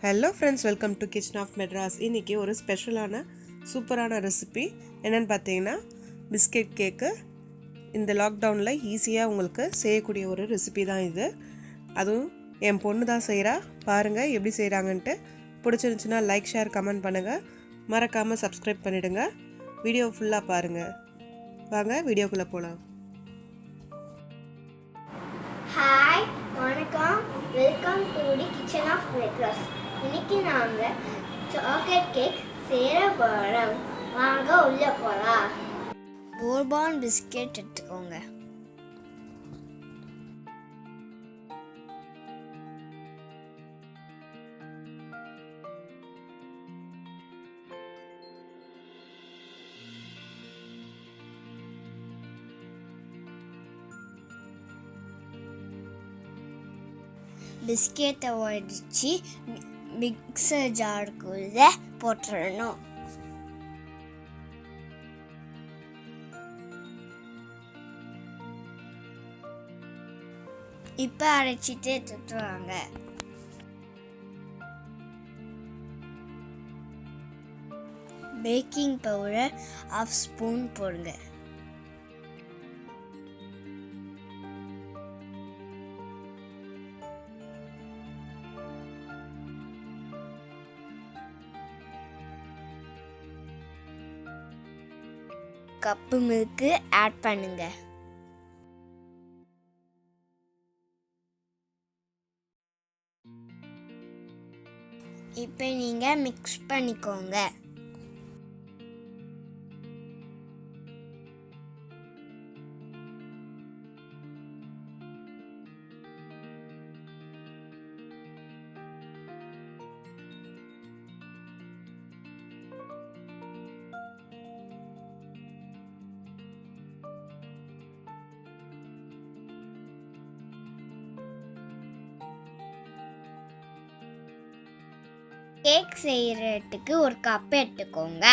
Hello friends, welcome to kitchen of Madras. இன்றைக்கி ஒரு ஸ்பெஷலான சூப்பரான ரெசிபி என்னென்னு பார்த்தீங்கன்னா பிஸ்கெட் கேக்கு. இந்த லாக்டவுனில் ஈஸியாக உங்களுக்கு செய்யக்கூடிய ஒரு ரெசிபி தான் இது. அதுவும் என் பொண்ணு தான் செய்கிறா. பாருங்கள் எப்படி செய்கிறாங்கன்ட்டு. பிடிச்சிருந்துச்சுன்னா லைக், ஷேர், கமெண்ட் பண்ணுங்கள். மறக்காமல் சப்ஸ்கிரைப் பண்ணிவிடுங்க. வீடியோ ஃபுல்லாக பாருங்கள். வாங்க வீடியோக்குள்ளே போகலாம். ஹாய், வணக்கம், welcome to the kitchen of Madras. இன்னைக்கு நாங்கள் சாக்லேட் கேக் செய்ய போகிறோம். வாங்க உள்ள போகலாம். போர்பான் பிஸ்கெட் எடுத்துக்கோங்க. பிஸ்கெட்டை உடைச்சி மிக்சர் ஜாருக்குள்ளே போட்டுடணும். இப்போ அரைச்சிட்டு எடுத்துவாங்க. பேக்கிங் பவுடர் 1/2 ஸ்பூன் போடுங்க. கப்பு மில்க்கு ஆட் பண்ணுங்க. இப்போ நீங்க மிக்ஸ் பண்ணிக்கோங்க. கேக் செய்யறதுக்கு ஒரு கப் எடுத்துக்கோங்க.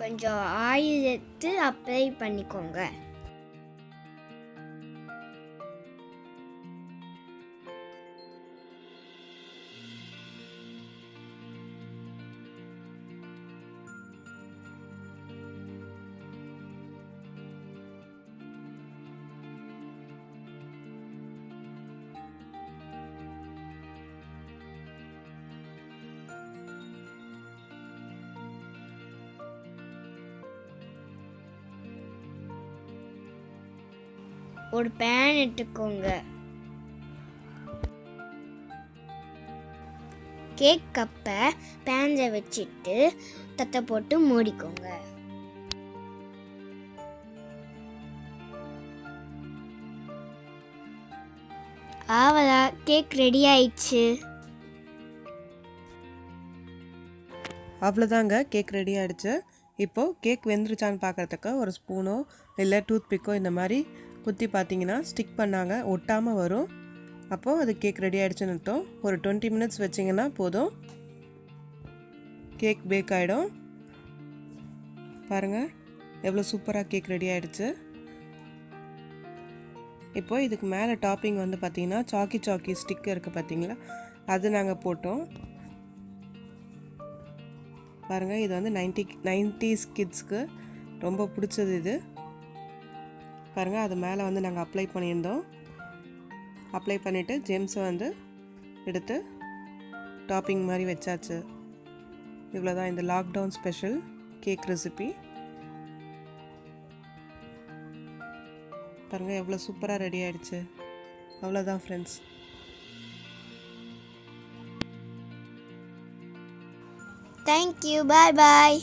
கொஞ்சம் ஆயில் எடுத்து அப்ளை பண்ணிக்கோங்க. ஒரு பேன் எடுத்துக்கோங்க. கேக் கப்பை பேன்ல வச்சுட்டு தட்டை போட்டு மூடிக்கோங்க. ஆவலா, கேக் ரெடி ஆயிடுச்சு. அவ்வளோதாங்க, கேக் ரெடி ஆகிடுச்சு. இப்போது கேக் வெந்துருச்சான்னு பார்க்குறதுக்கு ஒரு ஸ்பூனோ இல்லை டூத் பிக்கோ இந்த மாதிரி குத்தி பார்த்தீங்கன்னா ஸ்டிக் பண்ணாங்க ஒட்டாமல் வரும். அப்போது அது கேக் ரெடி ஆகிடுச்சுன்னு அர்த்தம். ஒரு 20 மினிட்ஸ் வச்சிங்கன்னா போதும், கேக் பேக் ஆகிடும். பாருங்கள் எவ்வளோ சூப்பராக கேக் ரெடி ஆகிடுச்சு. இப்போ இதுக்கு மேலே டாப்பிங் வந்து பார்த்திங்கன்னா சாக்கி ஸ்டிக் இருக்குது பார்த்தீங்களா, அது நாங்கள் போட்டோம். பாருங்கள், இது வந்து 90s கிட்ஸ்க்கு ரொம்ப பிடிச்சது இது. பாருங்கள், அது மேலே வந்து நாங்கள் அப்ளை பண்ணியிருந்தோம். அப்ளை பண்ணிவிட்டு ஜெம்ஸை வந்து எடுத்து டாப்பிங் மாதிரி வச்சாச்சு. இவ்வளோதான் இந்த லாக்டவுன் ஸ்பெஷல் கேக் ரெசிபி. பாருங்கள் எவ்வளோ சூப்பராக ரெடி ஆகிடுச்சு. அவ்வளோதான் friends. Thank you. Bye bye.